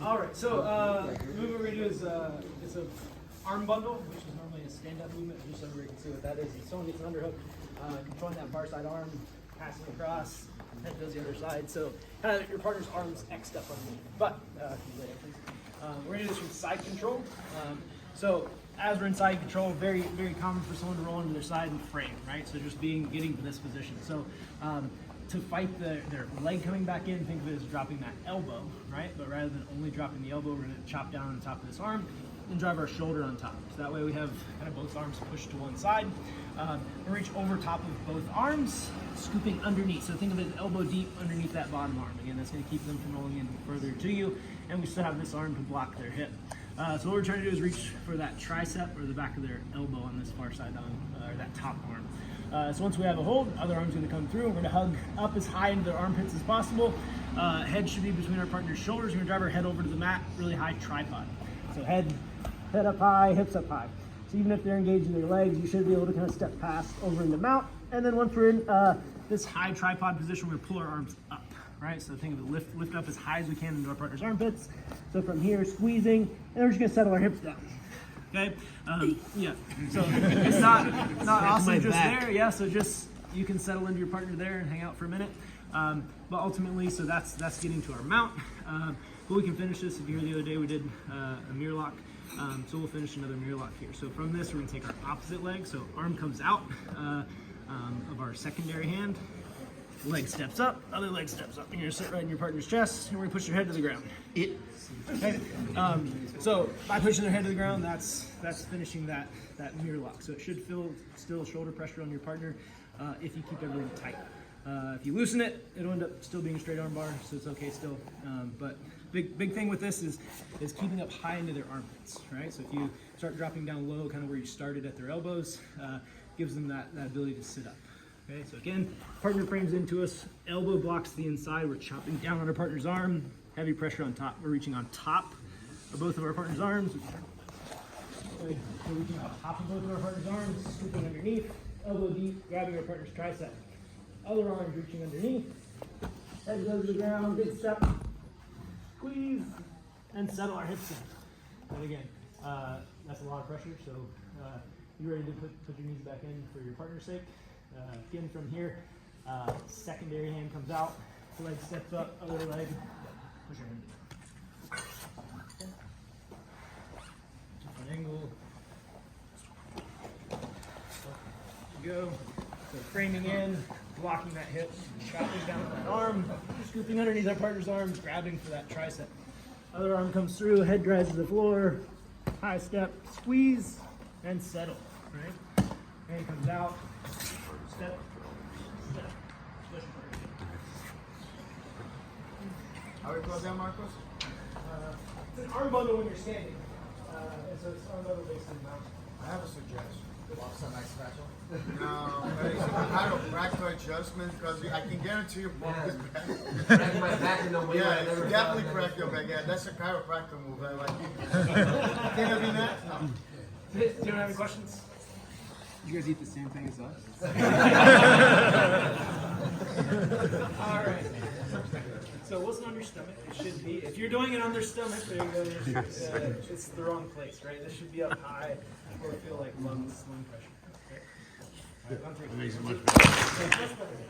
All right, so the movement we're gonna do is it's a arm bundle, which is normally a stand-up movement. Just so everybody can see what that is. If someone gets an underhook, controlling that far side arm, passing across, head goes the other side. So kind of your partner's arms X'd up underneath. But we're gonna do this from side control. So as we're in side control, very, very common for someone to roll into their side and frame, right? So just getting to this position. So to fight their leg coming back in, think of it as dropping that elbow, right? But rather than only dropping the elbow, we're gonna chop down on the top of this arm and drive our shoulder on top. So that way we have kind of both arms pushed to one side. And reach over top of both arms, scooping underneath. So think of it as elbow deep underneath that bottom arm. Again, that's gonna keep them from rolling in further to you. And we still have this arm to block their hip. So what we're trying to do is reach for that tricep or the back of their elbow on this far side or that top arm. So once we have a hold, other arm's gonna come through. We're gonna hug up as high into their armpits as possible. Head should be between our partner's shoulders. We're gonna drive our head over to the mat, really high tripod. So head up high, hips up high. So even if they're engaging their legs, you should be able to kind of step past over into mount. And then once we're in this high tripod position, we're gonna pull our arms up, right? So think of it, lift up as high as we can into our partner's armpits. So from here, squeezing, and we're just gonna settle our hips down. Okay, yeah, so it's not awesome just there, yeah, so just, you can settle into your partner there and hang out for a minute. But ultimately, so that's getting to our mount. But we can finish this. If you heard the other day, we did a mirror lock. So we'll finish another mirror lock here. So from this, we're gonna take our opposite leg. So arm comes out of our secondary hand. Leg steps up, other leg steps up. You're gonna sit right in your partner's chest, and we're gonna push your head to the ground. Okay. So by pushing their head to the ground, that's finishing that mirror lock. So it should feel still shoulder pressure on your partner if you keep everything tight. If you loosen it, it'll end up still being a straight arm bar, so it's okay still. But big thing with this is keeping up high into their armpits, right? So if you start dropping down low, kind of where you started at their elbows, gives them that ability to sit up. Okay, so again, partner frames into us, elbow blocks the inside, we're chopping down on our partner's arm, heavy pressure on top. We're reaching on top of both of our partner's arms. We're reaching on top of both of our partner's arms, scooping underneath, elbow deep, grabbing our partner's tricep. Other arm reaching underneath, head goes to the ground, big step, squeeze, and settle our hips in. And again, that's a lot of pressure, so you ready to put your knees back in for your partner's sake. Again, from here, secondary hand comes out, leg steps up, other leg, push your hand down. Different angle. There you go. So framing in, blocking that hip, chopping down that arm, scooping underneath our partner's arms, grabbing for that tricep. Other arm comes through, head drives to the floor, high step, squeeze, and settle, right? Hand comes out. Step, push. How do we close down, Marcos? It's an arm bundle when you're standing. And so it's arm bundle based on mount. I have a suggestion. Want some nice special? No, it's a chiropractor adjustment because I can guarantee you both is bad. Crack my back in the way. Yeah, it's definitely crack your back. Yeah, that's a chiropractor move. I like it. Think of me next? No. Do you have any questions? You guys eat the same thing as us? All right. So listen on your stomach. It should be, if you're doing it on their stomach, there you go. It's the wrong place, right? This should be up high or feel like lung pressure. Okay? All right, I'm taking